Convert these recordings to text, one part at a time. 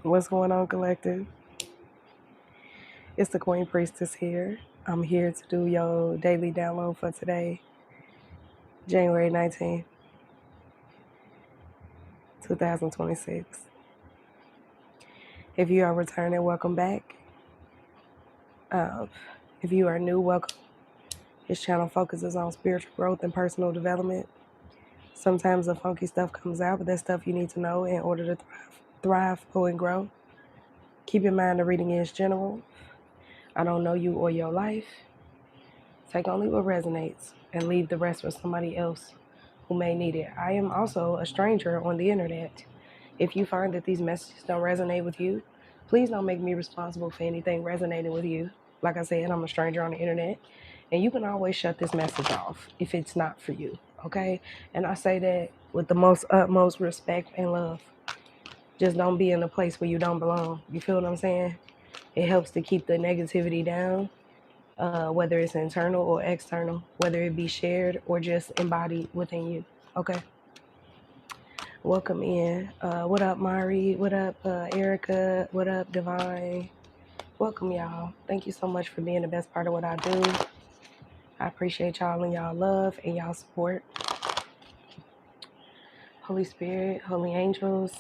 What's going on, collective? It's the Queen Priestess here. I'm here to do your daily download for today, January 19th, 2026. If you are returning, welcome back. If you are new, welcome. This channel focuses on spiritual growth and personal development. Sometimes the funky stuff comes out, but that's stuff you need to know in order to thrive, grow, and grow. Keep in mind the reading is general. I don't know you or your life. Take only what resonates and leave the rest for somebody else who may need it. I am also a stranger on the internet. If you find that these messages don't resonate with you, please don't make me responsible for anything resonating with you. Like I said, I'm a stranger on the internet, and you can always shut this message off if it's not for you, okay? And I say that with the most utmost respect and love. Just don't be in a place where you don't belong. You feel what I'm saying? It helps to keep the negativity down, whether it's internal or external, whether it be shared or just embodied within you, okay? Welcome in. What up, Mari? What up, Erica? What up, Divine? Welcome, y'all. Thank you so much for being the best part of what I do. I appreciate y'all and y'all love and y'all support. Holy Spirit, holy angels,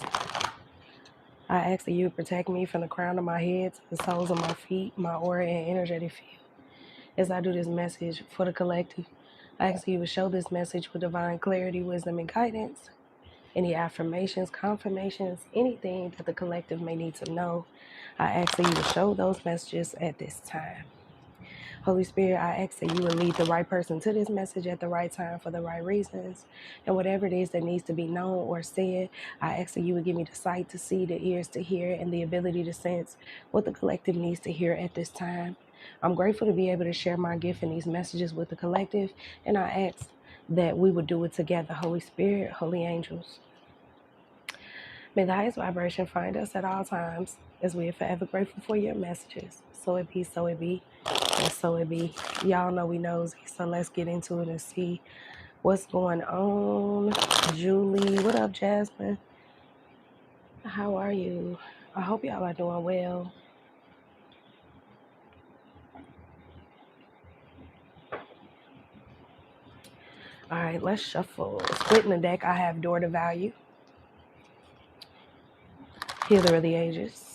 I ask that you protect me from the crown of my head to the soles of my feet, my aura and energetic field. As I do this message for the collective, I ask that you would show this message with divine clarity, wisdom, and guidance. Any affirmations, confirmations, anything that the collective may need to know, I ask that you would show those messages at this time. Holy Spirit, I ask that you would lead the right person to this message at the right time for the right reasons. And whatever it is that needs to be known or said, I ask that you would give me the sight to see, the ears to hear, and the ability to sense what the collective needs to hear at this time. I'm grateful to be able to share my gift in these messages with the collective, and I ask that we would do it together. Holy Spirit, holy angels, may the highest vibration find us at all times, as we are forever grateful for your messages. So it be, so it be, and so it be. Y'all know we nosy, so let's get into it and see what's going on. Julie, what up, Jasmine? How are you? I hope y'all are doing well. All right, let's shuffle. Splitting the deck, I have Door to Value, Healer of the Ages,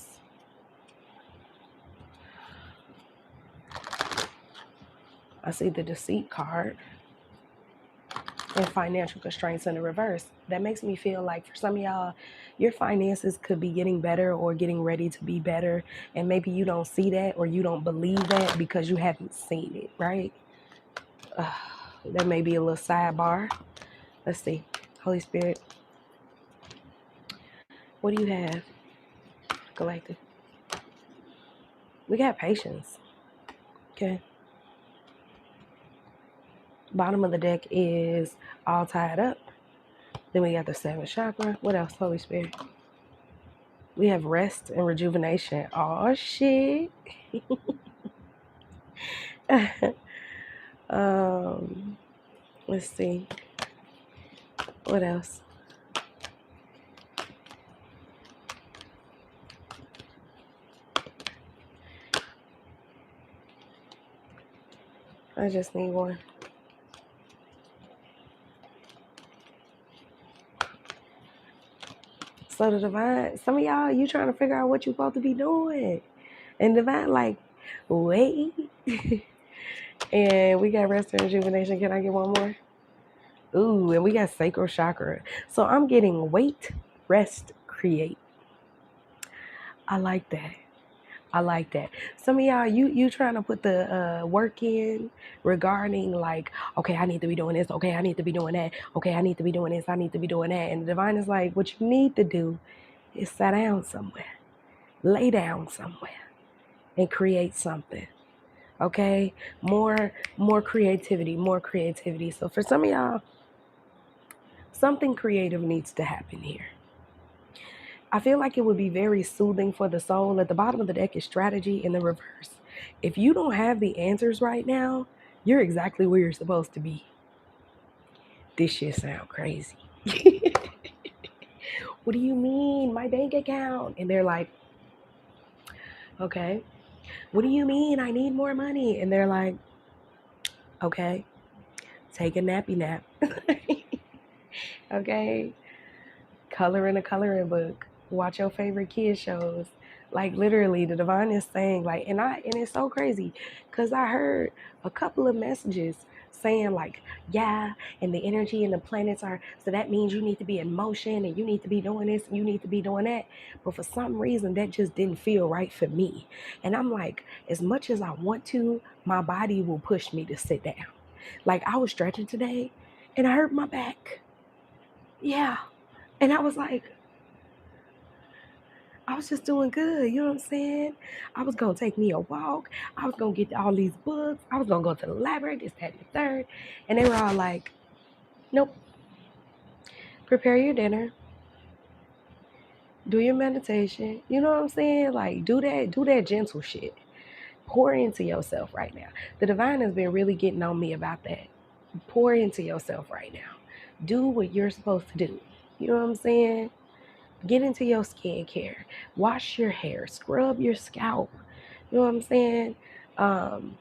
I see the Deceit card, and Financial Constraints in the reverse. That makes me feel like for some of y'all, your finances could be getting better or getting ready to be better, and maybe you don't see that or you don't believe that because you haven't seen it, right? That may be a little sidebar. Let's see. Holy Spirit, what do you have, collective? We got patience. Okay. Bottom of the deck is all tied up. Then we got the 7th chakra. What else, Holy Spirit? We have rest and rejuvenation. Oh, shit. Let's see. What else? I just need one. So the divine, some of y'all, you trying to figure out what you're supposed to be doing. And divine, like, wait. And we got rest and rejuvenation. Can I get one more? Ooh, and we got sacral chakra. So I'm getting wait, rest, create. I like that. I like that. Some of y'all, you trying to put the work in regarding like, okay, I need to be doing this. Okay, I need to be doing that. Okay, I need to be doing this. I need to be doing that. And the divine is like, what you need to do is sit down somewhere, lay down somewhere, and create something. Okay, more creativity, more creativity. So for some of y'all, something creative needs to happen here. I feel like it would be very soothing for the soul. At the bottom of the deck is strategy in the reverse. If you don't have the answers right now, you're exactly where you're supposed to be. This shit sound crazy. what do you mean, my bank account? And they're like, okay. What do you mean, I need more money? And they're like, okay, take a nappy nap. Okay, color in a coloring book, watch your favorite kid shows. Like literally the divine is saying like, and it's so crazy because I heard a couple of messages saying like, yeah, and the energy and the planets are, so that means you need to be in motion and you need to be doing this and you need to be doing that. But for some reason that just didn't feel right for me. And I'm like, as much as I want to, my body will push me to sit down. Like I was stretching today and I hurt my back. Yeah. And I was like, I was just doing good, you know what I'm saying? I was gonna take me a walk. I was gonna get all these books. I was gonna go to the library, this, that, and the third. And they were all like, nope, prepare your dinner, do your meditation. You know what I'm saying? Like, do that gentle shit. Pour into yourself right now. The divine has been really getting on me about that. Pour into yourself right now. Do what you're supposed to do. You know what I'm saying? Get into your skincare. Wash your hair. Scrub your scalp. You know what I'm saying? Um,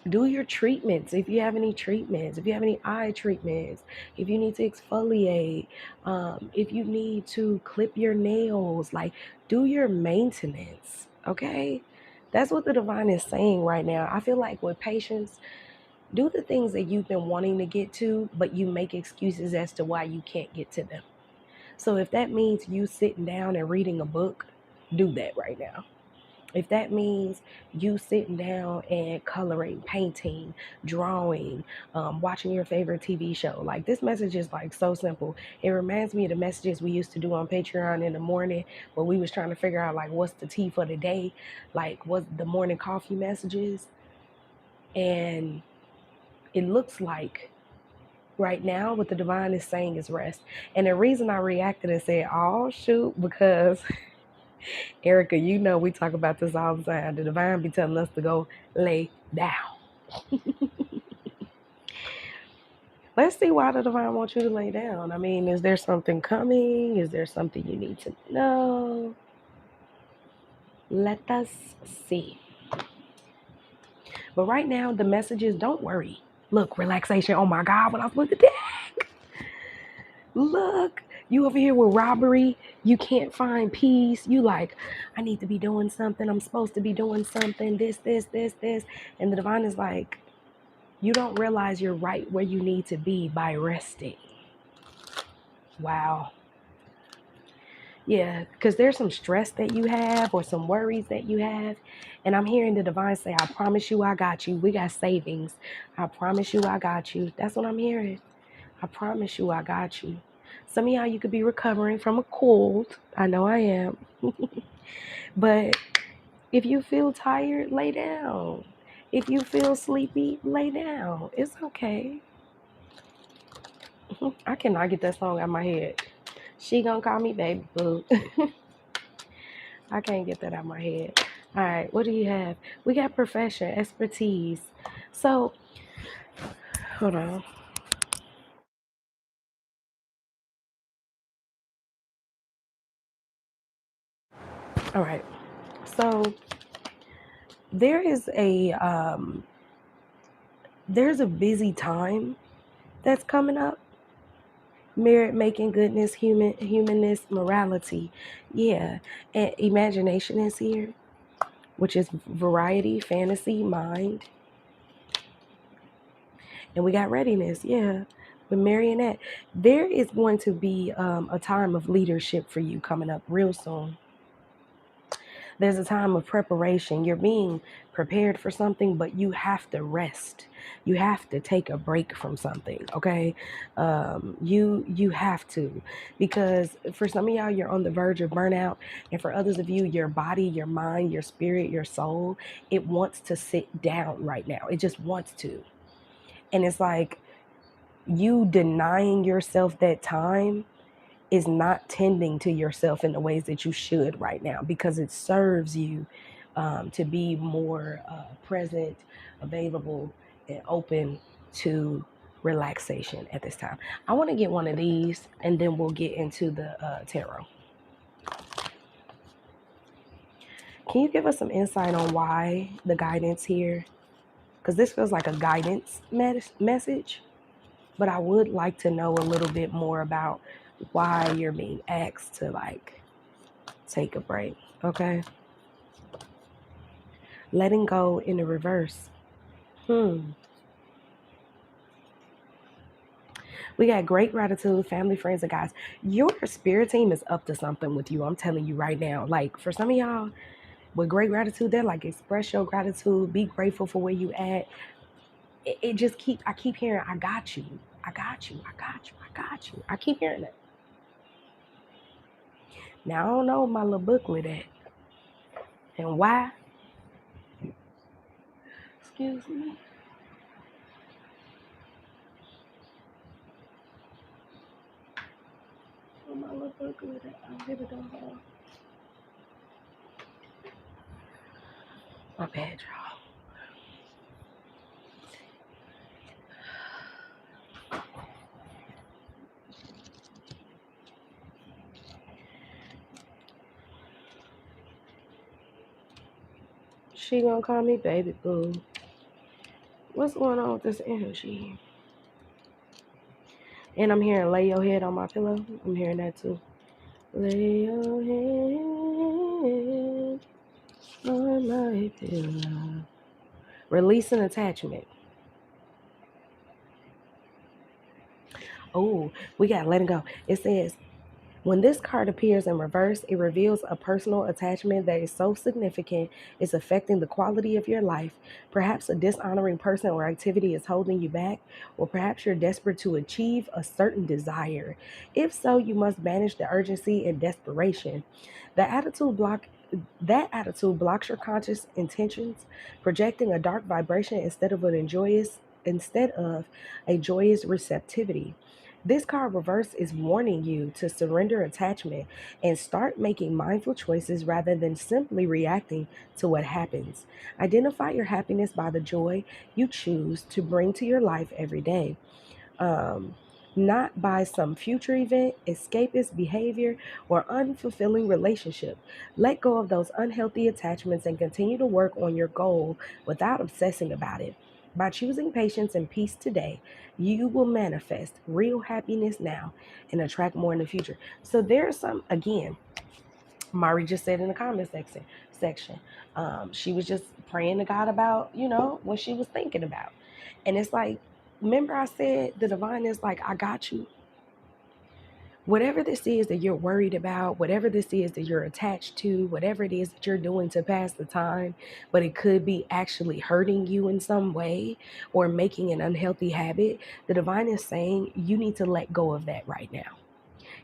do your treatments if you have any treatments, if you have any eye treatments, if you need to exfoliate, if you need to clip your nails, like do your maintenance, okay? That's what the divine is saying right now. I feel like with patience, do the things that you've been wanting to get to, but you make excuses as to why you can't get to them. So if that means you sitting down and reading a book, do that right now. If that means you sitting down and coloring, painting, drawing, watching your favorite TV show, like this message is like so simple. It reminds me of the messages we used to do on Patreon in the morning where we was trying to figure out like what's the tea for the day, like what's the morning coffee messages. And it looks like right now what the divine is saying is rest. And the reason I reacted and said, oh shoot, because Erica, you know we talk about this all the time. The divine be telling us to go lay down. Let's see why the divine wants you to lay down. I mean, is there something coming? Is there something you need to know? Let us see. But right now, the message is don't worry. Look, relaxation. Oh my God, when I was with the deck. Look, you over here with robbery. You can't find peace. You like, I need to be doing something. I'm supposed to be doing something. This. And the divine is like, you don't realize you're right where you need to be by resting. Wow. Yeah, because there's some stress that you have or some worries that you have. And I'm hearing the divine say, I promise you I got you. We got savings. I promise you I got you. That's what I'm hearing. I promise you I got you. Some of y'all, you could be recovering from a cold. I know I am. But if you feel tired, lay down. If you feel sleepy, lay down. It's okay. I cannot get that song out of my head. She gonna call me baby boo. I can't get that out of my head. All right, what do you have? We got profession, expertise. So, hold on. All right. So there's a busy time that's coming up. Merit making, goodness, humanness, morality. Yeah. And imagination is here, which is variety, fantasy, mind. And we got readiness, yeah, with marionette. There is going to be a time of leadership for you coming up real soon. There's a time of preparation. You're being prepared for something, but you have to rest. You have to take a break from something, okay? You have to, because for some of y'all, you're on the verge of burnout, and for others of you, your body, your mind, your spirit, your soul, it wants to sit down right now. It just wants to. And it's like you denying yourself that time is not tending to yourself in the ways that you should right now, because it serves you to be more present, available, and open to relaxation at this time. I want to get one of these, and then we'll get into the tarot. Can you give us some insight on why the guidance here? Because this feels like a guidance message, but I would like to know a little bit more about why you're being asked to like take a break. Okay. Letting go in the reverse. We got great gratitude, family, friends, and guys. Your spirit team is up to something with you. I'm telling you right now. Like for some of y'all, with great gratitude, they're like express your gratitude, be grateful for where you at. It just I keep hearing, I got you, I got you, I got you, I got you. I keep hearing it. Now I don't know my little booklet at and why. Excuse me. Oh, my little booklet at. Oh, here we go. My bad, y'all. She gonna call me baby boo. What's going on with this energy? And I'm hearing lay your head on my pillow. I'm hearing that too. Lay your head on my pillow. Release an attachment. Oh, we gotta let it go. It says, when this card appears in reverse, it reveals a personal attachment that is so significant it's affecting the quality of your life. Perhaps a dishonoring person or activity is holding you back, or perhaps you're desperate to achieve a certain desire. If so, you must banish the urgency and desperation. That attitude blocks your conscious intentions, projecting a dark vibration instead of a joyous receptivity. This card reverse is warning you to surrender attachment and start making mindful choices rather than simply reacting to what happens. Identify your happiness by the joy you choose to bring to your life every day. Not by some future event, escapist behavior, or unfulfilling relationship. Let go of those unhealthy attachments and continue to work on your goal without obsessing about it. By choosing patience and peace today, you will manifest real happiness now and attract more in the future. So there's some, again, Mari just said in the comment section, she was just praying to God about, what she was thinking about. And it's like, remember I said the divine is like, I got you. Whatever this is that you're worried about, whatever this is that you're attached to, whatever it is that you're doing to pass the time, but it could be actually hurting you in some way or making an unhealthy habit, the divine is saying you need to let go of that right now.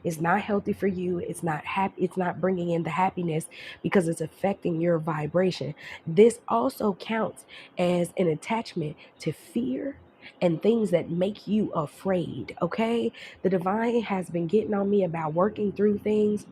It's not healthy for you. It's not happy. It's not bringing in the happiness because it's affecting your vibration. This also counts as an attachment to fear and things that make you afraid. Okay. The divine has been getting on me about working through things.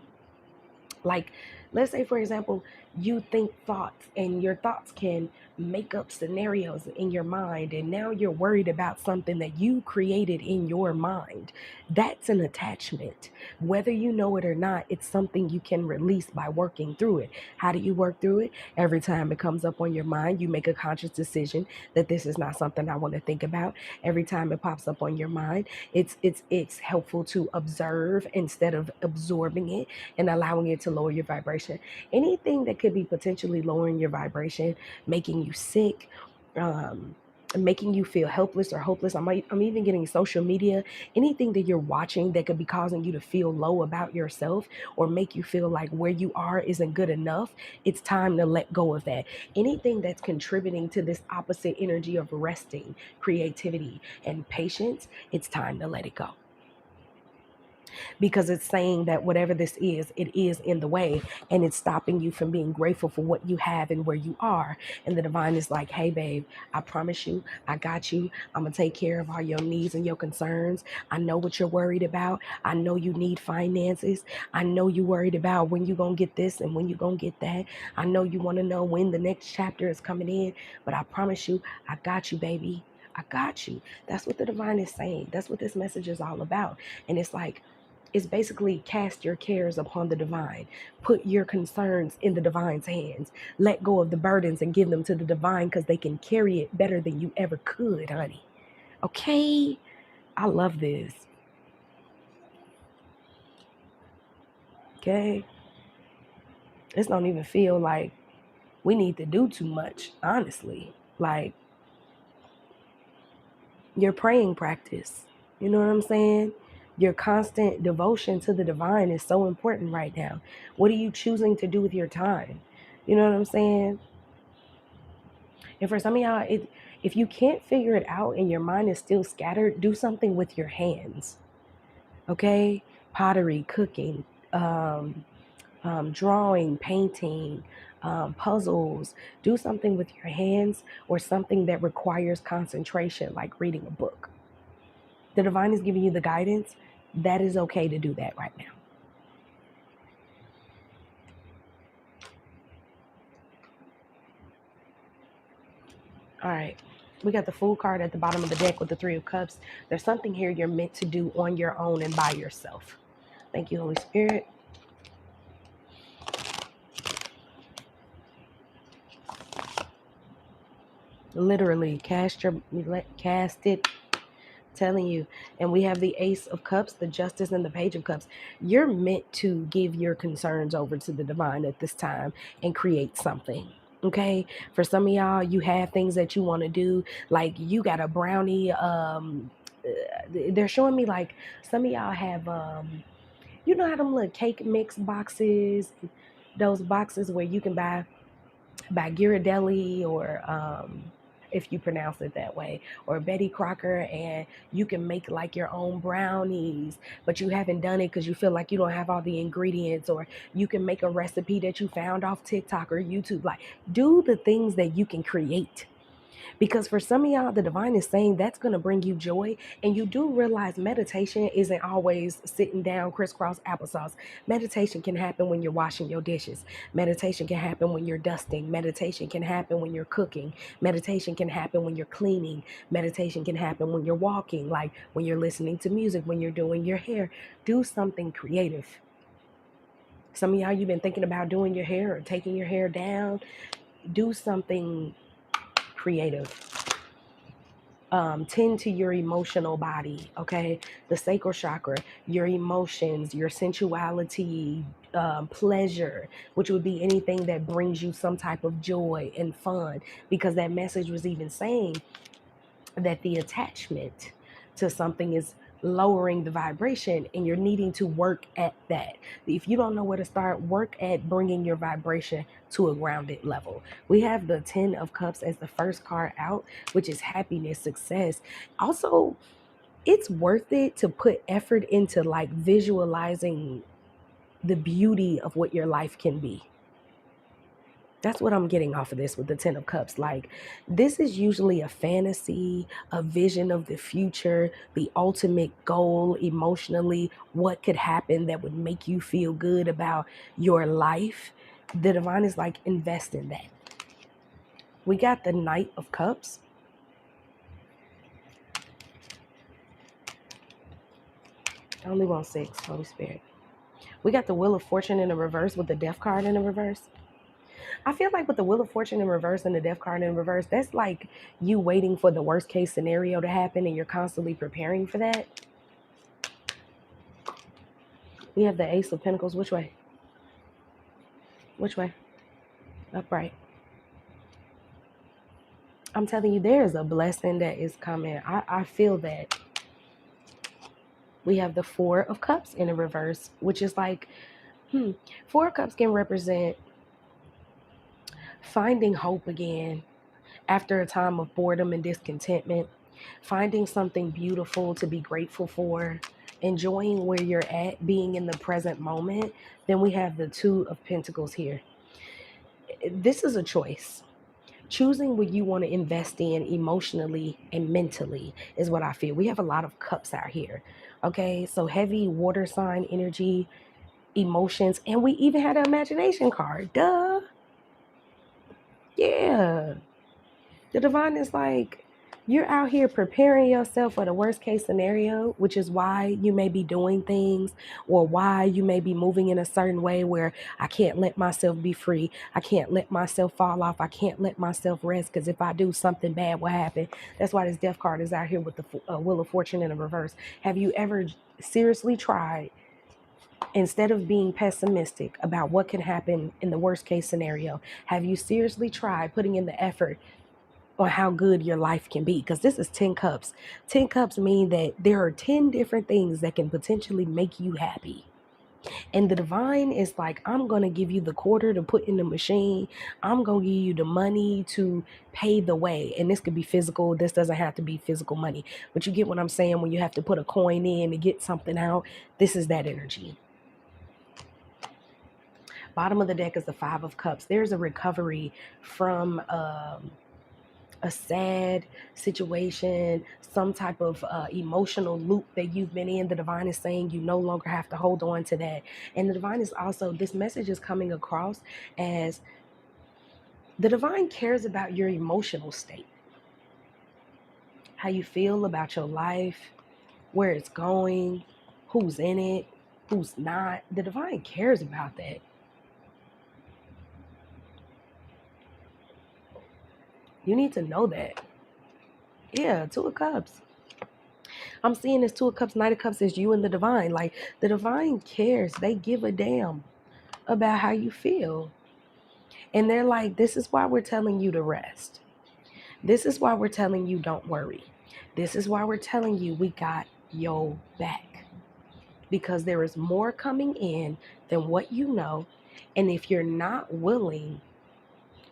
Like, let's say, for example, you think thoughts and your thoughts can make up scenarios in your mind, and now you're worried about something that you created in your mind. That's an attachment. Whether you know it or not, it's something you can release by working through it. How do you work through it? Every time it comes up on your mind, you make a conscious decision that this is not something I want to think about. Every time it pops up on your mind, it's helpful to observe instead of absorbing it and allowing it to lower your vibration. Anything that could be potentially lowering your vibration, making you sick, making you feel helpless or hopeless. I'm even getting social media, anything that you're watching that could be causing you to feel low about yourself or make you feel like where you are isn't good enough. It's time to let go of that. Anything that's contributing to this opposite energy of resting, creativity, and patience, it's time to let it go. Because it's saying that whatever this is, it is in the way, and it's stopping you from being grateful for what you have and where you are. And the divine is like, hey, babe, I promise you, I got you. I'm going to take care of all your needs and your concerns. I know what you're worried about. I know you need finances. I know you're worried about when you're going to get this and when you're going to get that. I know you want to know when the next chapter is coming in, but I promise you, I got you, baby. I got you. That's what the divine is saying. That's what this message is all about. And it's like, it's basically cast your cares upon the divine. Put your concerns in the divine's hands. Let go of the burdens and give them to the divine, because they can carry it better than you ever could, honey. Okay? I love this. Okay? This don't even feel like we need to do too much, honestly. Like, your praying practice, you know what I'm saying? Your constant devotion to the divine is so important right now. What are you choosing to do with your time? You know what I'm saying? And for some of y'all, if you can't figure it out and your mind is still scattered, do something with your hands. Okay? Pottery, cooking, drawing, painting, puzzles. Do something with your hands, or something that requires concentration, like reading a book. The divine is giving you the guidance. That is okay to do that right now. All right. We got the Fool card at the bottom of the deck with the Three of Cups. There's something here you're meant to do on your own and by yourself. Thank you, Holy Spirit. Literally, cast it. Telling you. And we have the Ace of Cups, the Justice, and the Page of Cups. You're meant to give your concerns over to the divine at this time and create something. Okay, for some of y'all, you have things that you want to do, like you got a brownie. They're showing me like some of y'all have you know how them little cake mix boxes, those boxes where you can buy Ghirardelli, or if you pronounce it that way, or Betty Crocker, and you can make like your own brownies, but you haven't done it because you feel like you don't have all the ingredients, or you can make a recipe that you found off TikTok or YouTube. Like, do the things that you can create. Because for some of y'all, the divine is saying that's going to bring you joy. And you do realize meditation isn't always sitting down, crisscross applesauce. Meditation can happen when you're washing your dishes. Meditation can happen when you're dusting. Meditation can happen when you're cooking. Meditation can happen when you're cleaning. Meditation can happen when you're walking, like when you're listening to music, when you're doing your hair. Do something creative. Some of y'all, you've been thinking about doing your hair or taking your hair down. Do something creative. Tend to your emotional body, okay? The sacral chakra, your emotions, your sensuality, pleasure, which would be anything that brings you some type of joy and fun, because that message was even saying that the attachment to something is lowering the vibration, and you're needing to work at that. If you don't know where to start, work at bringing your vibration to a grounded level. We have the 10 of Cups as the first card out, which is happiness, success. Also, it's worth it to put effort into like visualizing the beauty of what your life can be. That's what I'm getting off of this with the 10 of Cups. Like, this is usually a fantasy, a vision of the future, the ultimate goal emotionally, what could happen that would make you feel good about your life. The divine is like, invest in that. We got the Knight of Cups. I only want 6, Holy Spirit. We got the Wheel of Fortune in the reverse with the Death card in the reverse. I feel like with the Wheel of Fortune in reverse and the Death card in reverse, that's like you waiting for the worst case scenario to happen, and you're constantly preparing for that. We have the Ace of Pentacles. Which way? Which way? Upright. I'm telling you, there is a blessing that is coming. I feel that. We have the Four of Cups in the reverse, which is like, Four of Cups can represent finding hope again after a time of boredom and discontentment, finding something beautiful to be grateful for, enjoying where you're at, being in the present moment. Then we have the Two of Pentacles here. This is a choice. Choosing what you want to invest in emotionally and mentally is what I feel. We have a lot of cups out here. Okay, so heavy water sign energy, emotions, and we even had an imagination card. Duh. Yeah. The divine is like, You're out here preparing yourself for the worst case scenario, which is why you may be doing things or why you may be moving in a certain way where I can't let myself be free. I can't let myself fall off. I can't let myself rest because if I do, something bad will happen. That's why this death card is out here with the Wheel of Fortune in the reverse. Have you ever seriously tried, instead of being pessimistic about what can happen in the worst case scenario, have you seriously tried putting in the effort on how good your life can be? Because this is 10 cups. 10 cups mean that there are 10 different things that can potentially make you happy. And the divine is like, I'm going to give you the quarter to put in the machine. I'm going to give you the money to pay the way. And this could be physical. This doesn't have to be physical money. But you get what I'm saying? When you have to put a coin in to get something out, this is that energy. Bottom of the deck is the Five of Cups. There's a recovery from a sad situation, some type of emotional loop that you've been in. The divine is saying you no longer have to hold on to that. And the divine is also, this message is coming across as the divine cares about your emotional state, how you feel about your life, where it's going, who's in it, who's not. The divine cares about that. You need to know that. Yeah, Two of Cups. I'm seeing this Two of Cups, Knight of Cups is you and the divine. Like, the divine cares. They give a damn about how you feel. And they're like, this is why we're telling you to rest. This is why we're telling you don't worry. This is why we're telling you we got your back. Because there is more coming in than what you know. And if you're not willing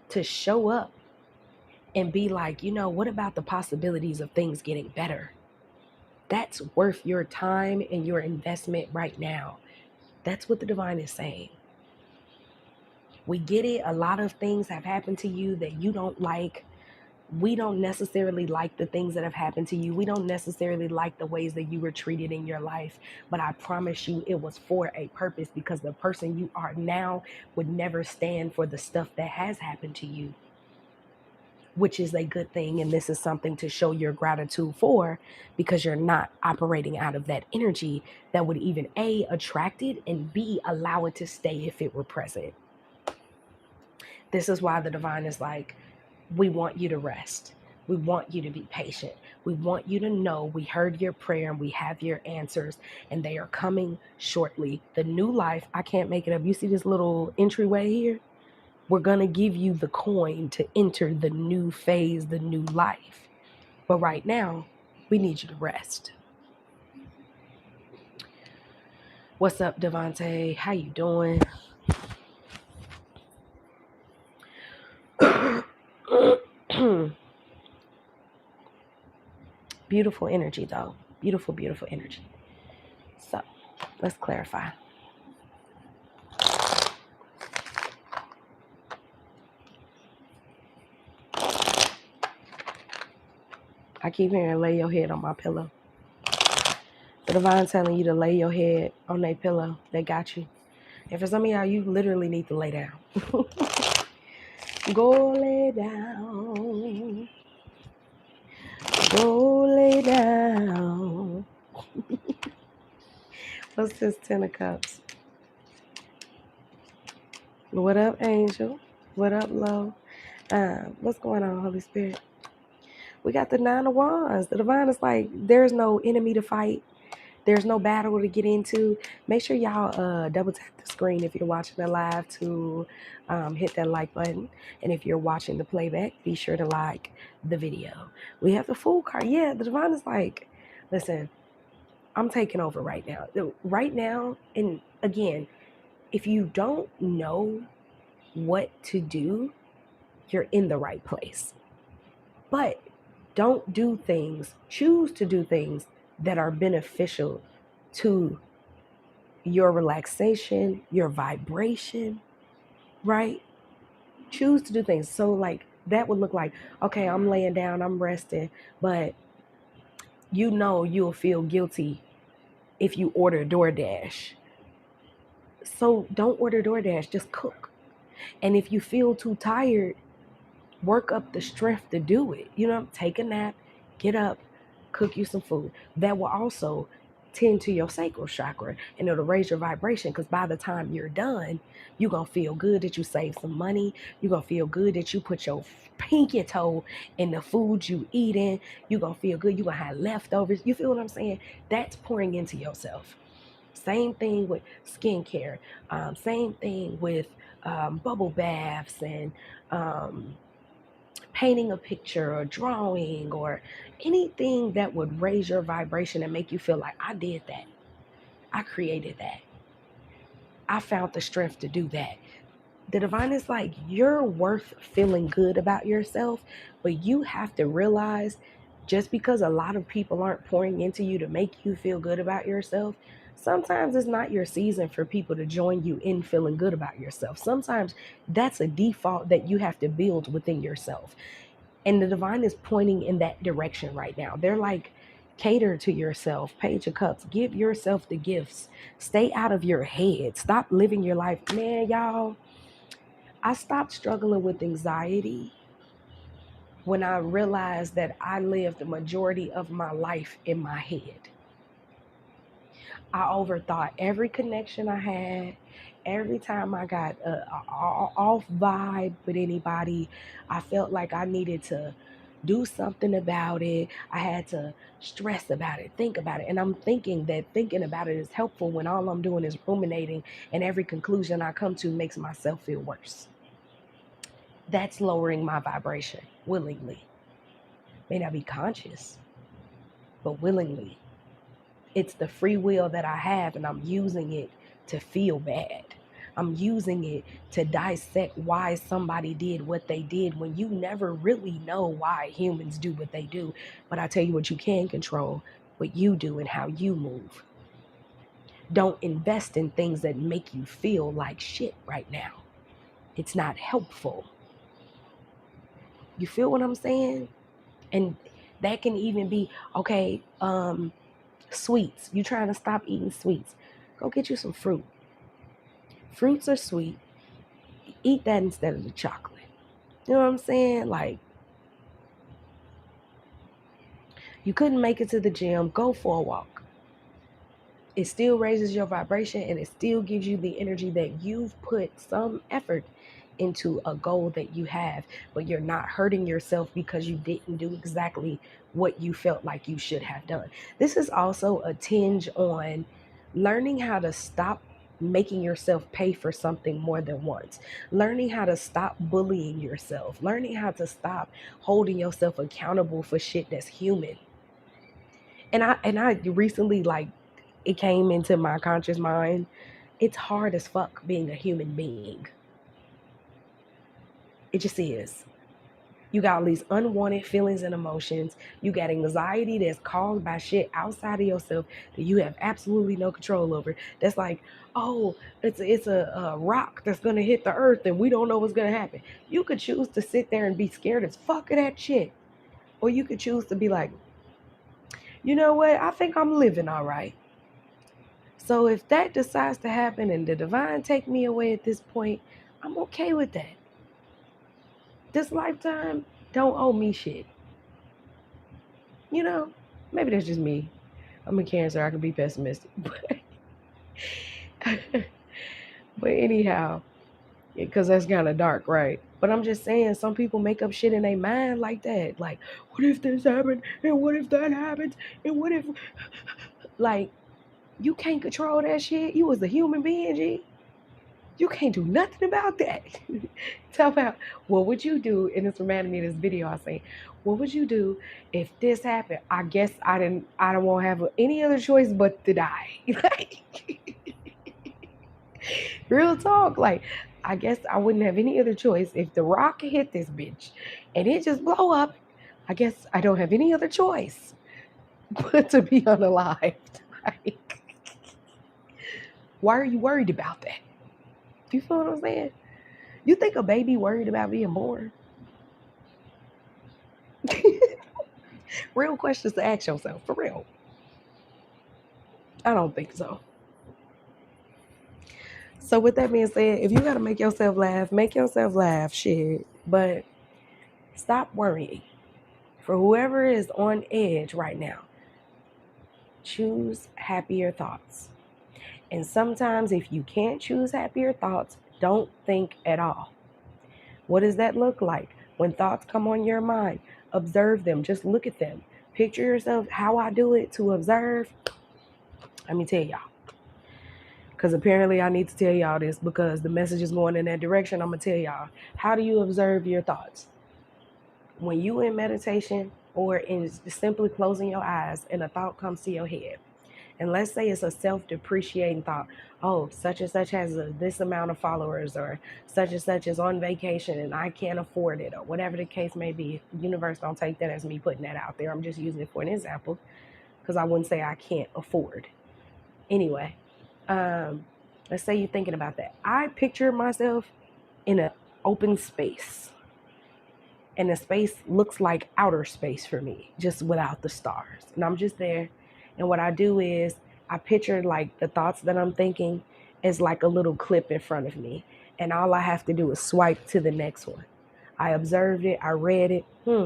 to show up and be like, you know, what about the possibilities of things getting better? That's worth your time and your investment right now. That's what the divine is saying. We get it. A lot of things have happened to you that you don't like. We don't necessarily like the things that have happened to you. We don't necessarily like the ways that you were treated in your life. But I promise you it was for a purpose, because the person you are now would never stand for the stuff that has happened to you, which is a good thing. And this is something to show your gratitude for, because you're not operating out of that energy that would even A, attract it, and B, allow it to stay if it were present. This is why the divine is like, we want you to rest. We want you to be patient. We want you to know we heard your prayer and we have your answers, and they are coming shortly. The new life, I can't make it up. You see this little entryway here? We're going to give you the coin to enter the new phase, the new life. But right now, we need you to rest. What's up, Devontae? How you doing? Beautiful energy, though. Beautiful, beautiful energy. So, let's clarify. I keep hearing lay your head on my pillow. The divine telling you to lay your head on their pillow. They got you. And for some of y'all, you literally need to lay down. Go lay down. Go lay down. What's this 10 of Cups? What up, Angel? What up, Lo? What's going on, Holy Spirit? We got the 9 of Wands. The divine is like, there's no enemy to fight. There's no battle to get into. Make sure y'all double tap the screen if you're watching the live to hit that like button. And if you're watching the playback, be sure to like the video. We have the Fool card. Yeah, the divine is like, listen, I'm taking over right now. Right now, and again, if you don't know what to do, you're in the right place. But don't do things, choose to do things that are beneficial to your relaxation, your vibration, right? Choose to do things. So like that would look like, okay, I'm laying down, I'm resting, but you know you'll feel guilty if you order DoorDash. So don't order DoorDash, just cook. And if you feel too tired, work up the strength to do it. You know, take a nap, Get up, cook you some food. That will also tend to your sacral chakra, and it'll raise your vibration, because by the time you're done, you're going to feel good that you saved some money. You're going to feel good that you put your pinky toe in the food you eating. You're going to feel good. You're going to have leftovers. You feel what I'm saying? That's pouring into yourself. Same thing with skincare. Same thing with bubble baths and painting a picture or drawing or anything that would raise your vibration and make you feel like, I did that. I created that. I found the strength to do that. The divine is like, you're worth feeling good about yourself, but you have to realize, just because a lot of people aren't pouring into you to make you feel good about yourself, sometimes it's not your season for people to join you in feeling good about yourself. Sometimes that's a default that you have to build within yourself. And the divine is pointing in that direction right now. They're like, cater to yourself, Page of Cups, give yourself the gifts, stay out of your head, stop living your life. Man, y'all, I stopped struggling with anxiety when I realized that I lived the majority of my life in my head. I overthought every connection I had. Every time I got off vibe with anybody, I felt like I needed to do something about it. I had to stress about it, think about it. And I'm thinking that thinking about it is helpful when all I'm doing is ruminating, and every conclusion I come to makes myself feel worse. That's lowering my vibration willingly. May not be conscious, but willingly. It's the free will that I have, and I'm using it to feel bad. I'm using it to dissect why somebody did what they did, when you never really know why humans do what they do. But I tell you what you can control: what you do and how you move. Don't invest in things that make you feel like shit right now. It's not helpful. You feel what I'm saying? And that can even be, okay, sweets. You trying to stop eating sweets. Go get you some fruit. Fruits are sweet. Eat that instead of the chocolate. You know what I'm saying? Like, you couldn't make it to the gym, go for a walk. It still raises your vibration, and it still gives you the energy that you've put some effort into a goal that you have, but you're not hurting yourself because you didn't do exactly what you felt like you should have done. This is also a tinge on learning how to stop making yourself pay for something more than once, learning how to stop bullying yourself, learning how to stop holding yourself accountable for shit that's human. And I recently, like, it came into my conscious mind, it's hard as fuck being a human being. It just is. You got all these unwanted feelings and emotions. You got anxiety that's caused by shit outside of yourself that you have absolutely no control over. That's like, oh, it's a rock that's going to hit the earth and we don't know what's going to happen. You could choose to sit there and be scared as fuck of that shit. Or you could choose to be like, you know what? I think I'm living all right. So if that decides to happen and the divine take me away at this point, I'm okay with that. This lifetime don't owe me shit. You know, maybe that's just me. I'm a Cancer. I can be pessimistic. But anyhow, because that's kind of dark, right? But I'm just saying, some people make up shit in their mind like that. Like, what if this happened? And what if that happens? And what if... Like, you can't control that shit. You was a human being, G. You can't do nothing about that. Tell about, what would you do? And it's reminding me of this video I seen. What would you do if this happened? I guess I don't want to have any other choice but to die. Real talk. Like, I guess I wouldn't have any other choice. If the rock hit this bitch and it just blow up, I guess I don't have any other choice but to be unalived. Like, why are you worried about that? Do you feel what I'm saying? You think a baby worried about being born? Real questions to ask yourself, for real. I don't think so. So with that being said, if you gotta make yourself laugh, shit. But stop worrying. For whoever is on edge right now, choose happier thoughts. And sometimes if you can't choose happier thoughts, don't think at all. What does that look like? When thoughts come on your mind, observe them. Just look at them. Picture yourself. How I do it to observe. Let me tell y'all. Because apparently I need to tell y'all this because the message is going in that direction. I'm going to tell y'all. How do you observe your thoughts? When you in meditation or in simply closing your eyes and a thought comes to your head, and let's say it's a self-depreciating thought. Oh, such and such has this amount of followers, or such and such is on vacation and I can't afford it, or whatever the case may be. The universe don't take that as me putting that out there. I'm just using it for an example because I wouldn't say I can't afford. Anyway, let's say you're thinking about that. I picture myself in an open space. And the space looks like outer space for me, just without the stars. And I'm just there. And what I do is I picture like the thoughts that I'm thinking is like a little clip in front of me. And all I have to do is swipe to the next one. I observed it. I read it.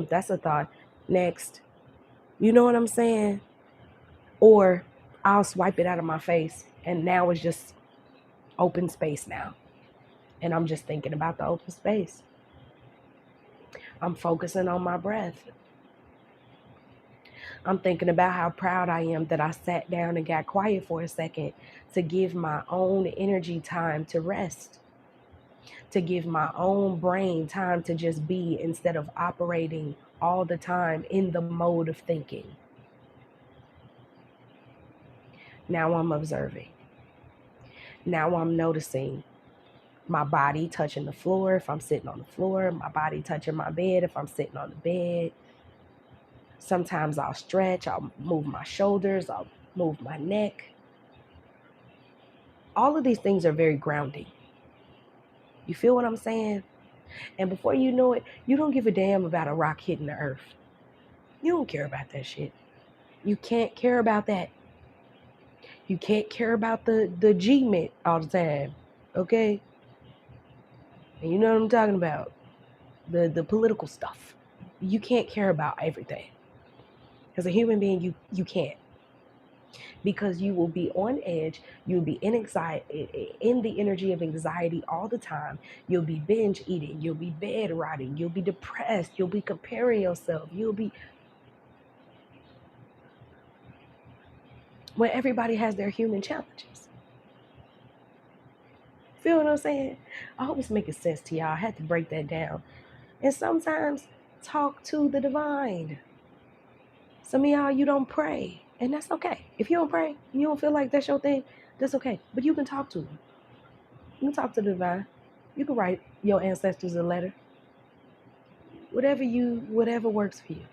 That's a thought. Next. You know what I'm saying? Or I'll swipe it out of my face. And now it's just open space now. And I'm just thinking about the open space. I'm focusing on my breath. I'm thinking about how proud I am that I sat down and got quiet for a second to give my own energy time to rest, to give my own brain time to just be instead of operating all the time in the mode of thinking. Now I'm observing. Now I'm noticing my body touching the floor if I'm sitting on the floor, my body touching my bed if I'm sitting on the bed. Sometimes I'll stretch, I'll move my shoulders, I'll move my neck. All of these things are very grounding. You feel what I'm saying? And before you know it, you don't give a damn about a rock hitting the earth. You don't care about that shit. You can't care about that. You can't care about the G-mint all the time, okay? And you know what I'm talking about. The political stuff. You can't care about everything. As a human being, you can't. Because you will be on edge, you'll be in the energy of anxiety all the time. You'll be binge eating, you'll be bed rotting, you'll be depressed, you'll be comparing yourself, when everybody has their human challenges. Feel what I'm saying? I hope it's making sense to y'all. I had to break that down. And sometimes talk to the divine. Some of y'all, you don't pray. And that's okay. If you don't pray, you don't feel like that's your thing, that's okay. But you can talk to them. You can talk to the divine. You can write your ancestors a letter. Whatever works for you.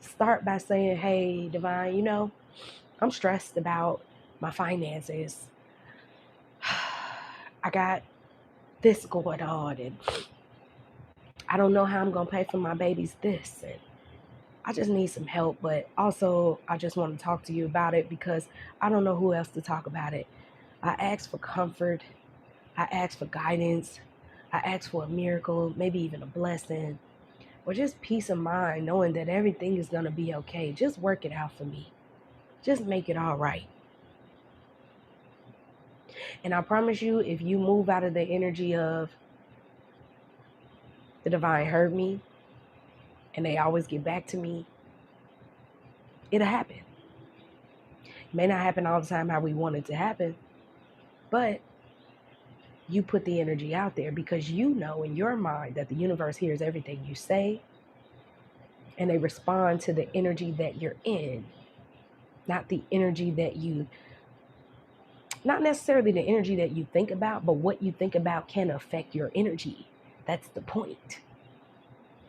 Start by saying, hey, divine, I'm stressed about my finances. I got this going on, and I don't know how I'm going to pay for my baby's this, and I just need some help, but also I just want to talk to you about it because I don't know who else to talk about it. I ask for comfort. I ask for guidance. I ask for a miracle, maybe even a blessing, or just peace of mind, knowing that everything is going to be okay. Just work it out for me. Just make it all right. And I promise you, if you move out of the energy of the divine heard me, and they always get back to me, it'll happen. It may not happen all the time how we want it to happen, but you put the energy out there because you know in your mind that the universe hears everything you say, and they respond to the energy that you're in, not necessarily the energy that you think about, but what you think about can affect your energy. That's the point.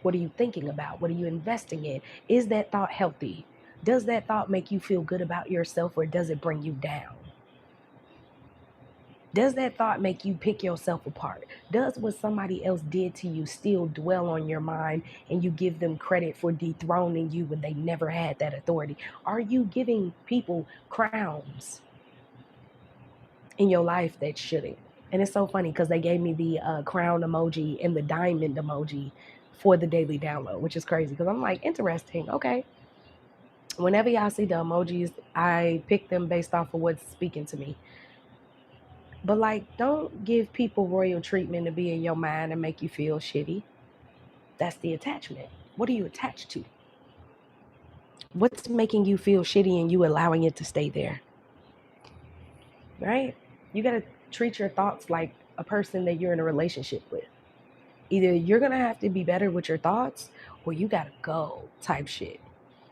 What are you thinking about? What are you investing in? Is that thought healthy? Does that thought make you feel good about yourself, or does it bring you down? Does that thought make you pick yourself apart? Does what somebody else did to you still dwell on your mind and you give them credit for dethroning you when they never had that authority? Are you giving people crowns in your life that shouldn't? And it's so funny because they gave me the crown emoji and the diamond emoji for the daily download, which is crazy because I'm like, interesting. Okay. Whenever y'all see the emojis, I pick them based off of what's speaking to me. But like, don't give people royal treatment to be in your mind and make you feel shitty. That's the attachment. What are you attached to? What's making you feel shitty and you allowing it to stay there? Right? You got to treat your thoughts like a person that you're in a relationship with. Either you're going to have to be better with your thoughts or you got to go type shit.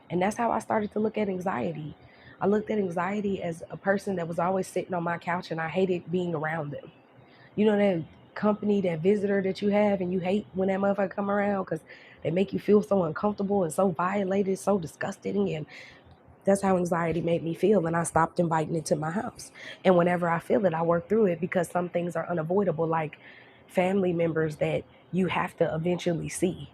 And that's how I started to look at anxiety. I looked at anxiety as a person that was always sitting on my couch and I hated being around them. You know that company, that visitor that you have and you hate when that motherfucker come around because they make you feel so uncomfortable and so violated, so disgusting. And that's how anxiety made me feel. And I stopped inviting it to my house. And whenever I feel it, I work through it because some things are unavoidable, like family members that you have to eventually see.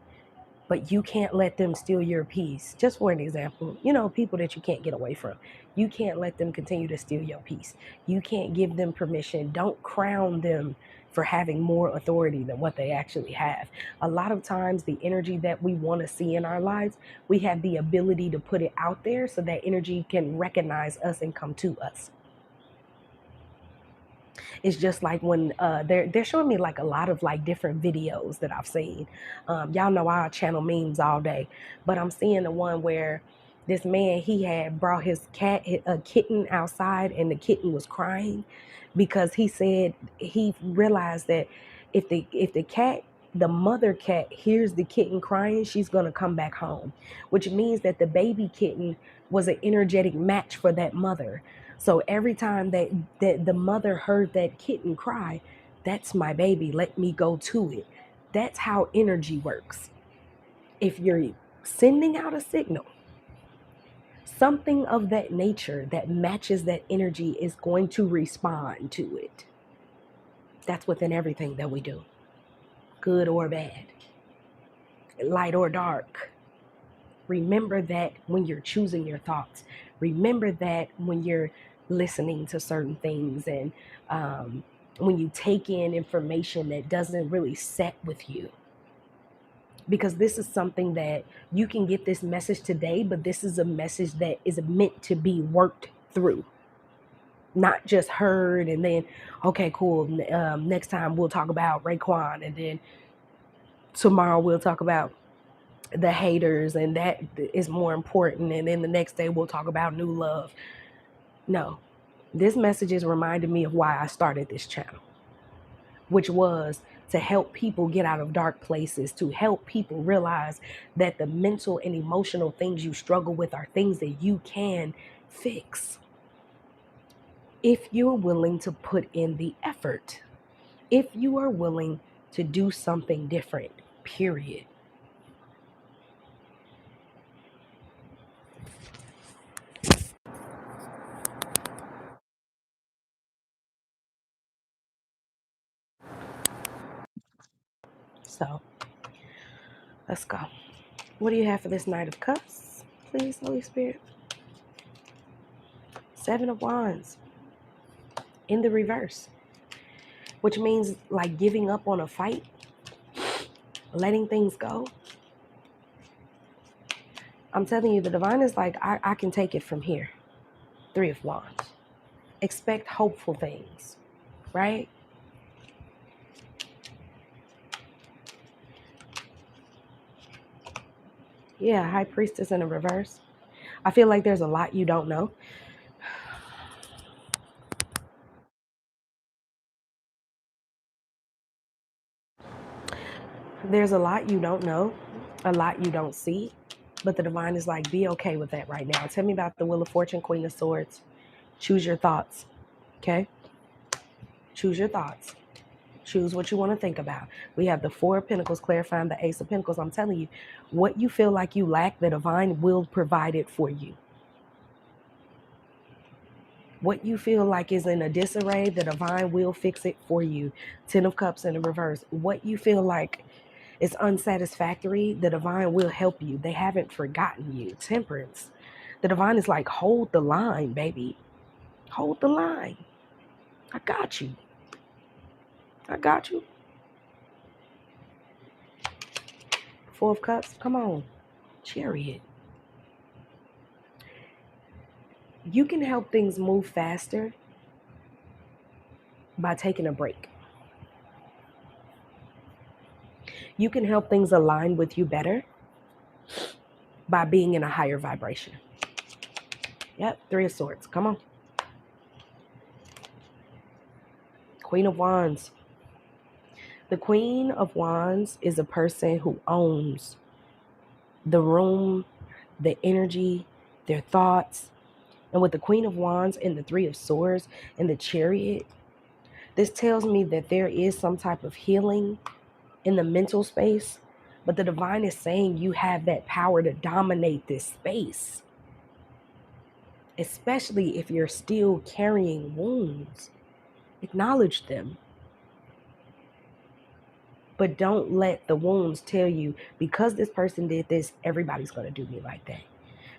But you can't let them steal your peace. Just for an example, you know, people that you can't get away from. You can't let them continue to steal your peace. You can't give them permission. Don't crown them for having more authority than what they actually have. A lot of times the energy that we want to see in our lives, we have the ability to put it out there so that energy can recognize us and come to us. It's just like when they're showing me like a lot of like different videos that I've seen. Y'all know I channel memes all day, but I'm seeing the one where this man, he had brought his a kitten outside, and the kitten was crying because he said he realized that if the cat, the mother cat, hears the kitten crying, she's gonna come back home, which means that the baby kitten was an energetic match for that mother. So every time that the mother heard that kitten cry, that's my baby, let me go to it. That's how energy works. If you're sending out a signal, something of that nature that matches that energy is going to respond to it. That's within everything that we do, good or bad, light or dark. Remember that when you're choosing your thoughts. Remember that when you're listening to certain things, and when you take in information that doesn't really set with you. Because this is something that you can get this message today, but this is a message that is meant to be worked through. Not just heard and then, okay, cool. Next time we'll talk about Raekwon, and then tomorrow we'll talk about the haters, and that is more important, and then the next day we'll talk about new love. No, this message is reminding me of why I started this channel, which was to help people get out of dark places, to help people realize that the mental and emotional things you struggle with are things that you can fix if you're willing to put in the effort, if you are willing to do something different, period. So let's go. What do you have for this Knight of Cups, please, Holy Spirit? Seven of Wands in the reverse, which means like giving up on a fight, letting things go. I'm telling you, the divine is like, I can take it from here. Three of Wands. Expect hopeful things, right? Yeah, High Priestess in the reverse. I feel like there's a lot you don't know. There's a lot you don't know, a lot you don't see, but the divine is like, be okay with that right now. Tell me about the Wheel of Fortune, Queen of Swords. Choose your thoughts, okay? Choose your thoughts. Choose what you want to think about. We have the Four of Pentacles clarifying the Ace of Pentacles. I'm telling you, what you feel like you lack, the divine will provide it for you. What you feel like is in a disarray, the divine will fix it for you. Ten of Cups in the reverse. What you feel like is unsatisfactory, the divine will help you. They haven't forgotten you. Temperance. The divine is like, hold the line, baby. Hold the line. I got you. I got you. Four of Cups, come on. Chariot. You can help things move faster by taking a break. You can help things align with you better by being in a higher vibration. Yep, Three of Swords, come on. Queen of Wands. The Queen of Wands is a person who owns the room, the energy, their thoughts. And with the Queen of Wands and the Three of Swords and the Chariot, this tells me that there is some type of healing in the mental space, but the divine is saying you have that power to dominate this space, especially if you're still carrying wounds. Acknowledge them. But don't let the wounds tell you, because this person did this, everybody's going to do me like that.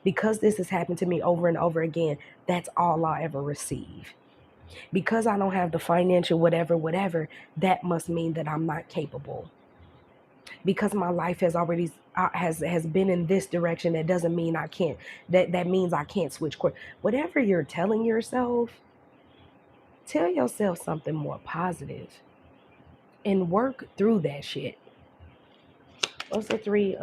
Because this has happened to me over and over again, that's all I'll ever receive. Because I don't have the financial whatever, that must mean that I'm not capable. Because my life has already has been in this direction, that doesn't mean I can't. That means I can't switch course. Whatever you're telling yourself, tell yourself something more positive and work through that shit. What's the Two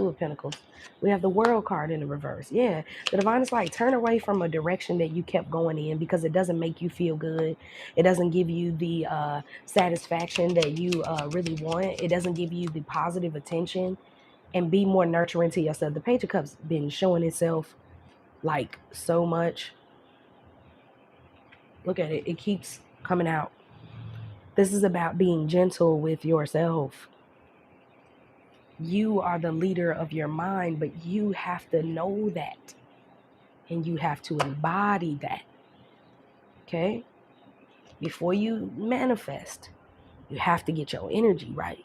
of Pentacles? We have the World card in the reverse. Yeah, the divine is like, turn away from a direction that you kept going in because it doesn't make you feel good. It doesn't give you the satisfaction that you really want. It doesn't give you the positive attention, and be more nurturing to yourself. The Page of Cups been showing itself like so much. Look at it. It keeps coming out. This is about being gentle with yourself. You are the leader of your mind, but you have to know that. And you have to embody that. Okay? Before you manifest, you have to get your energy right.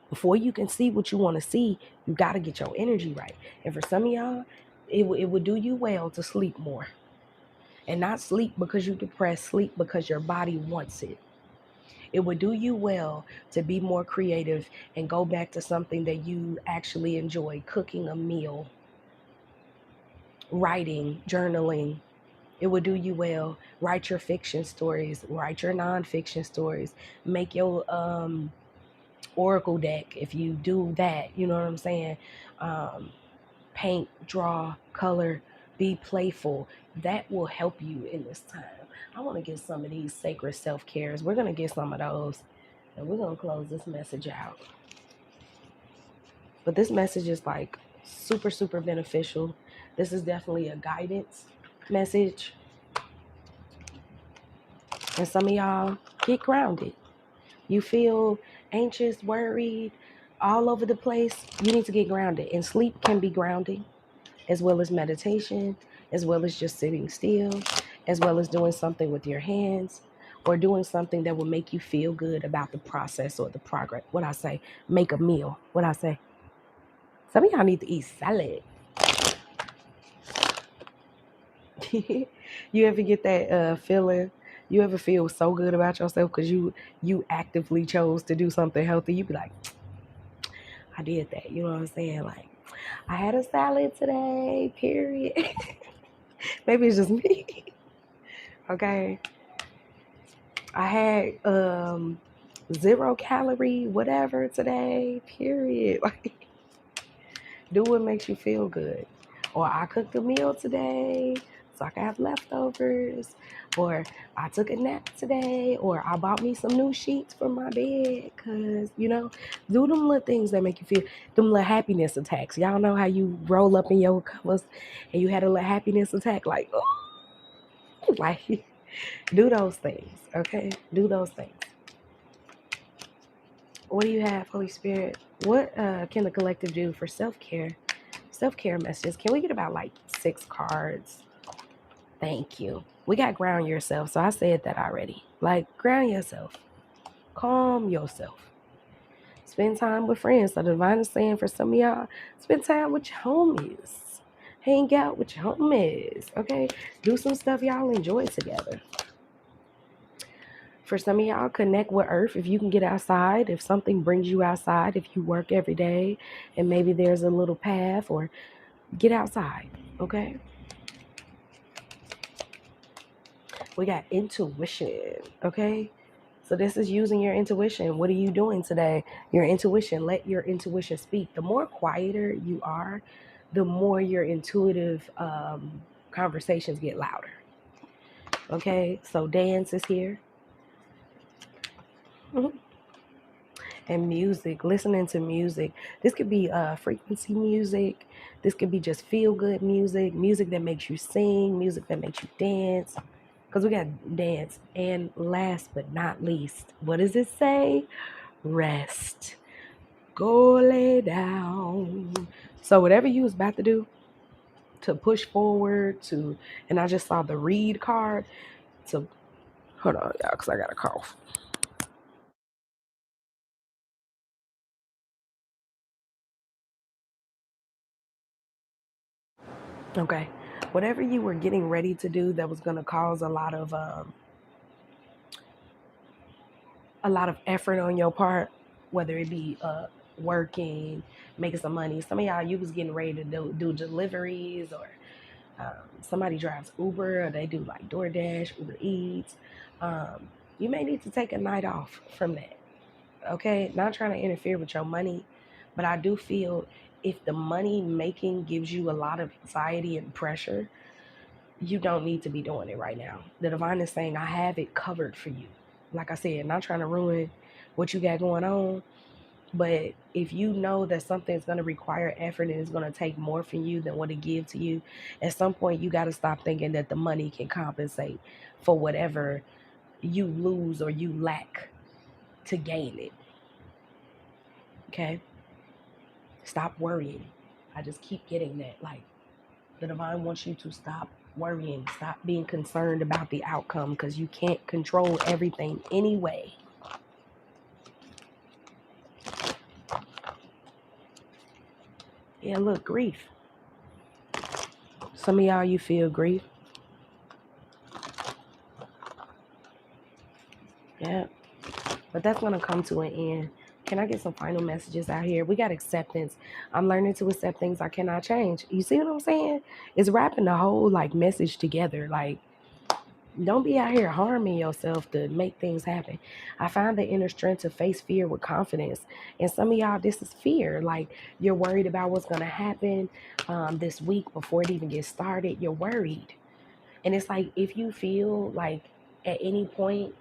Before you can see what you want to see, you got to get your energy right. And for some of y'all, it would do you well to sleep more. And not sleep because you're depressed, sleep because your body wants it. It would do you well to be more creative and go back to something that you actually enjoy, cooking a meal, writing, journaling. It would do you well. Write your fiction stories, write your nonfiction stories, make your oracle deck if you do that, you know what I'm saying? Paint, draw, color, be playful. That will help you in this time. I want to get some of these sacred self-cares. We're going to get some of those, and we're going to close this message out. But this message is like super, super beneficial. This is definitely a guidance message. And some of y'all, get grounded. You feel anxious, worried, all over the place. You need to get grounded. And sleep can be grounding, as well as meditation, as well as just sitting still, as well as doing something with your hands, or doing something that will make you feel good about the process or the progress. What I say, make a meal. What I say, some of y'all need to eat salad. You ever get that feeling? You ever feel so good about yourself because you actively chose to do something healthy? You be like, I did that. You know what I'm saying? Like, I had a salad today, period. Maybe it's just me. Okay. I had 0 calorie whatever today, period. Like, do what makes you feel good. Or I cooked a meal today so I can have leftovers. Or I took a nap today. Or I bought me some new sheets for my bed. Because, you know, do them little things that make you feel, them little happiness attacks. Y'all know how you roll up in your covers and you had a little happiness attack? Like, oh, like, do those things, okay? Do those things. What do you have, Holy Spirit? What can the collective do for self-care? Self-care messages. Can we get about like 6 cards? Thank you. We got ground yourself. So I said that already. Like, ground yourself. Calm yourself. Spend time with friends. So the divine is saying for some of y'all, spend time with your homies. Hang out with your homies. Okay? Do some stuff y'all enjoy together. For some of y'all, connect with earth. If you can get outside, if something brings you outside, if you work every day and maybe there's a little path, or get outside, okay? We got intuition, okay? So this is using your intuition. What are you doing today? Your intuition. Let your intuition speak. The more quieter you are, the more your intuitive conversations get louder. Okay, so dance is here. Mm-hmm. And music, listening to music. This could be frequency music. This could be just feel good music, music that makes you sing, music that makes you dance. Because we got dance. And last but not least, what does it say? Rest. Go lay down. So whatever you was about to do, to push forward, to, and I just saw the read card. So hold on, y'all, because I got a cough. Okay. Whatever you were getting ready to do that was going to cause a lot of effort on your part, whether it be working, making some money. Some of y'all, you was getting ready to do deliveries, or somebody drives Uber, or they do like DoorDash, Uber Eats. You may need to take a night off from that. Okay, not trying to interfere with your money, but I do feel if the money making gives you a lot of anxiety and pressure, you don't need to be doing it right now. The divine is saying, I have it covered for you. Like I said, not trying to ruin what you got going on, but if you know that something's going to require effort and it's going to take more from you than what it gives to you, at some point you got to stop thinking that the money can compensate for whatever you lose or you lack to gain it. Okay? Stop worrying. I just keep getting that. Like, the divine wants you to stop worrying, stop being concerned about the outcome, because you can't control everything anyway. Yeah, look, grief. Some of y'all, you feel grief. Yeah. But that's going to come to an end. Can I get some final messages out here? We got acceptance. I'm learning to accept things I cannot change. You see what I'm saying? It's wrapping the whole like message together. Like, don't be out here harming yourself to make things happen. I find the inner strength to face fear with confidence. And some of y'all, this is fear. Like, you're worried about what's going to happen this week before it even gets started. You're worried. And it's like, if you feel like at any point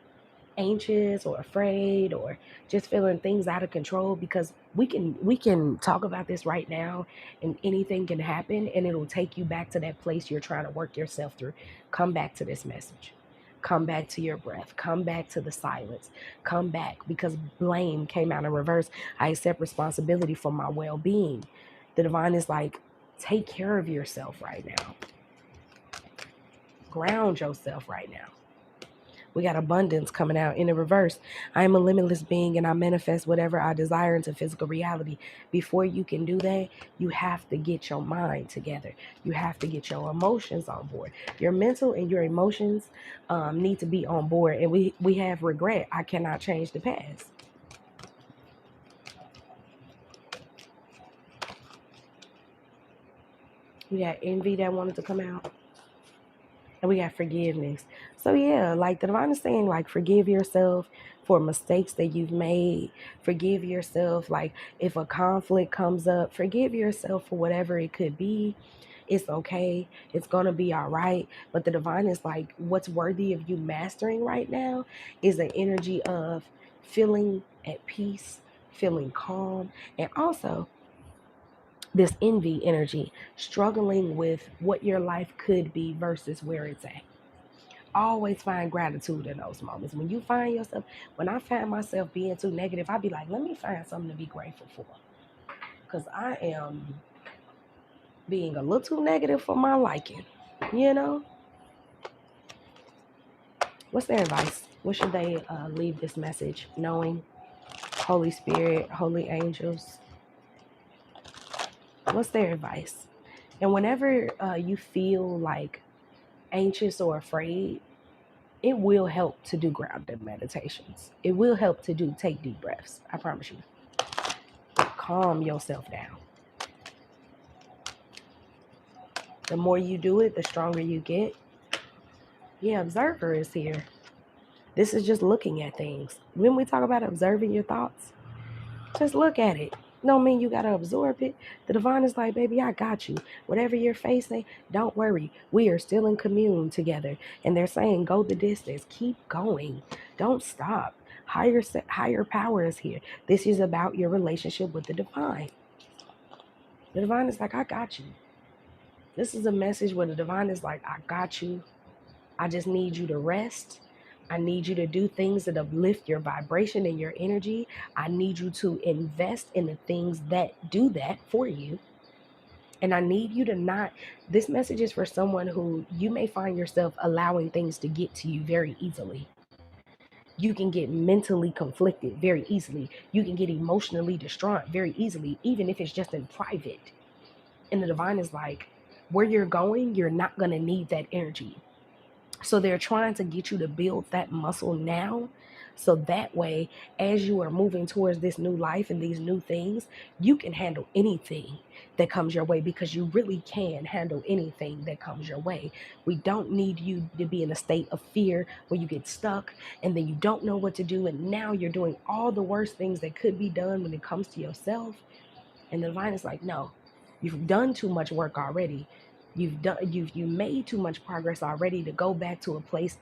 anxious or afraid or just feeling things out of control, because we can talk about this right now and anything can happen, and it'll take you back to that place you're trying to work yourself through. Come back to this message. Come back to your breath. Come back to the silence. Come back, because blame came out in reverse. I accept responsibility for my well-being. The divine is like, take care of yourself right now. Ground yourself right now. We got abundance coming out in the reverse. I am a limitless being and I manifest whatever I desire into physical reality. Before you can do that, you have to get your mind together. You have to get your emotions on board. Your mental and your emotions need to be on board. And we have regret. I cannot change the past. We got envy that wanted to come out. And we got forgiveness. So yeah, like the divine is saying, like, forgive yourself for mistakes that you've made. Forgive yourself, like, if a conflict comes up, forgive yourself for whatever it could be. It's okay. It's gonna be all right. But the divine is like, what's worthy of you mastering right now is an energy of feeling at peace, feeling calm, and also this envy energy, struggling with what your life could be versus where it's at. Always find gratitude in those moments. When you find yourself, when I find myself being too negative, I'd be like, let me find something to be grateful for. Because I am being a little too negative for my liking, you know? What's their advice? What should they leave this message knowing? Holy Spirit, holy angels. What's their advice? And whenever you feel like anxious or afraid, it will help to do grounded meditations. It will help to take deep breaths. I promise you. Calm yourself down. The more you do it, the stronger you get. Yeah, observer is here. This is just looking at things. When we talk about observing your thoughts, just look at it. Don't mean you got to absorb it. The divine is like, baby, I got you. Whatever you're facing, don't worry. We are still in commune together. And they're saying, go the distance. Keep going. Don't stop. Higher power is here. This is about your relationship with the divine. The divine is like, I got you. This is a message where the divine is like, I got you. I just need you to rest. I need you to do things that uplift your vibration and your energy. I need you to invest in the things that do that for you. And I need you to not, this message is for someone who you may find yourself allowing things to get to you very easily. You can get mentally conflicted very easily. You can get emotionally distraught very easily, even if it's just in private. And the divine is like, where you're going, you're not going to need that energy. So they're trying to get you to build that muscle now. So that way, as you are moving towards this new life and these new things, you can handle anything that comes your way, because you really can handle anything that comes your way. We don't need you to be in a state of fear where you get stuck and then you don't know what to do. And now you're doing all the worst things that could be done when it comes to yourself. And the divine is like, no, you've done too much work already. You've made too much progress already to go back to a place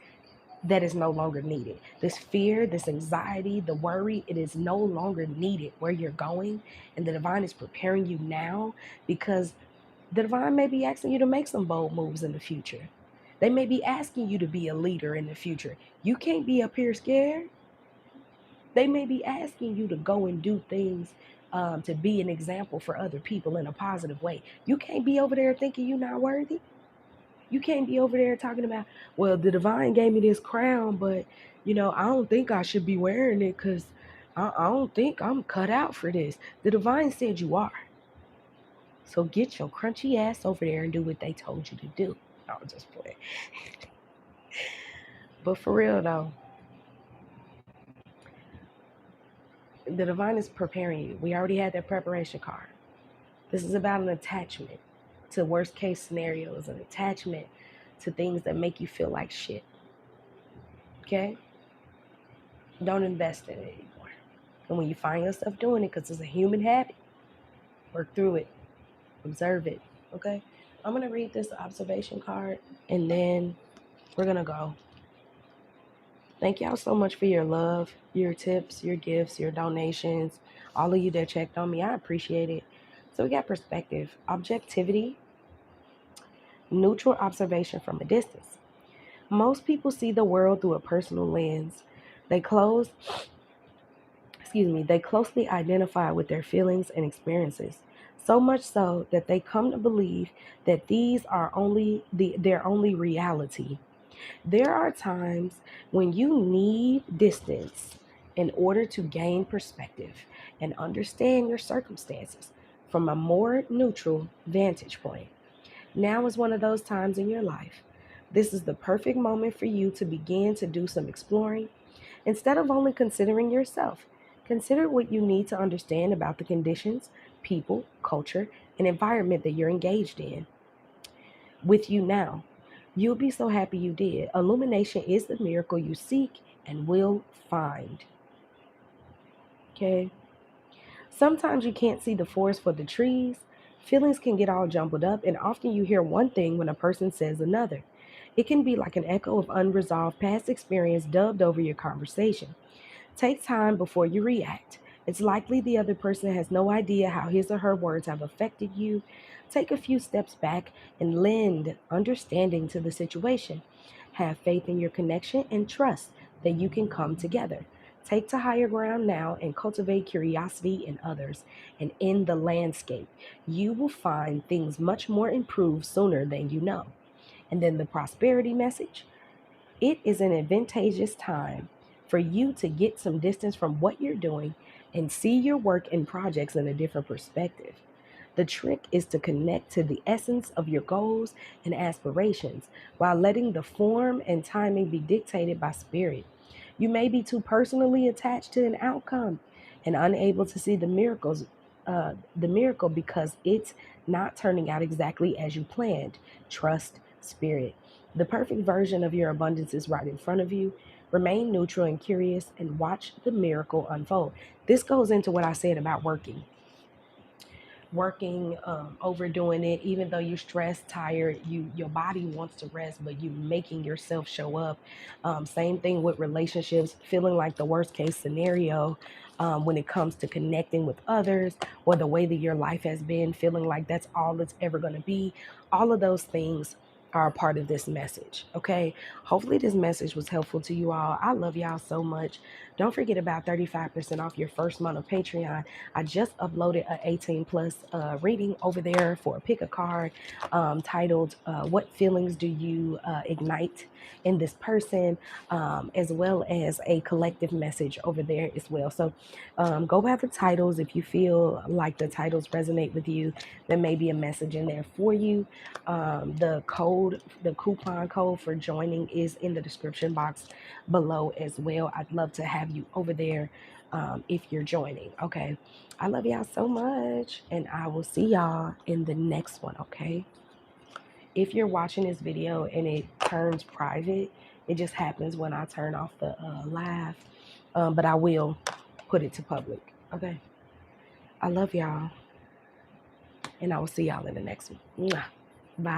that is no longer needed. This fear, this anxiety, the worry, it is no longer needed where you're going. And the divine is preparing you now, because the divine may be asking you to make some bold moves in the future. They may be asking you to be a leader in the future. You can't be up here scared. They may be asking you to go and do things to be an example for other people in a positive way. You can't be over there thinking you're not worthy. You can't be over there talking about, well, the divine gave me this crown, but, I don't think I should be wearing it because I don't think I'm cut out for this. The divine said you are. So get your crunchy ass over there and do what they told you to do. I'll just play. But for real, though, the divine is preparing you. We already had that preparation card. This is about an attachment to worst case scenarios, an attachment to things that make you feel like shit. Okay? Don't invest in it anymore. And when you find yourself doing it, because it's a human habit, work through it. Observe it. Okay? I'm going to read this observation card and then we're going to go. Thank y'all so much for your love, your tips, your gifts, your donations, all of you that checked on me. I appreciate it. So we got perspective, objectivity, neutral observation from a distance. Most people see the world through a personal lens. They closely identify with their feelings and experiences, so much so that they come to believe that these are their only reality. There are times when you need distance in order to gain perspective and understand your circumstances from a more neutral vantage point. Now is one of those times in your life. This is the perfect moment for you to begin to do some exploring. Instead of only considering yourself, consider what you need to understand about the conditions, people, culture, and environment that you're engaged in. With you now, you'll be so happy you did. Illumination is the miracle you seek and will find. Okay? Sometimes you can't see the forest for the trees. Feelings can get all jumbled up, and often you hear one thing when a person says another. It can be like an echo of unresolved past experience dubbed over your conversation. Take time before you react. It's likely the other person has no idea how his or her words have affected you. Take a few steps back and lend understanding to the situation. Have faith in your connection and trust that you can come together. Take to higher ground now and cultivate curiosity in others and in the landscape. You will find things much more improved sooner than you know. And then the prosperity message. It is an advantageous time for you to get some distance from what you're doing and see your work and projects in a different perspective. The trick is to connect to the essence of your goals and aspirations while letting the form and timing be dictated by spirit. You may be too personally attached to an outcome and unable to see the miracle because it's not turning out exactly as you planned. Trust spirit. The perfect version of your abundance is right in front of you. Remain neutral and curious and watch the miracle unfold. This goes into what I said about working, overdoing it, even though you're stressed, tired, your body wants to rest, but you making yourself show up. Same thing with relationships, feeling like the worst case scenario when it comes to connecting with others, or the way that your life has been, feeling like that's all it's ever going to be. All of those things are a part of this message. Okay, hopefully this message was helpful to you all. I love y'all so much. Don't forget about 35% off your first month of Patreon. I just uploaded an 18 plus reading over there for a pick a card titled What Feelings Do You Ignite in This Person, as well as a collective message over there as well. So go by the titles. If you feel like the titles resonate with you, there may be a message in there for you. The coupon code for joining is in the description box below as well. I'd love to have you over there if you're joining. Okay, I love y'all so much, and I will see y'all in the next one. Okay, if you're watching this video and it turns private, it just happens when I turn off the live, but I will put it to public. Okay, I love y'all, and I will see y'all in the next one. Mwah.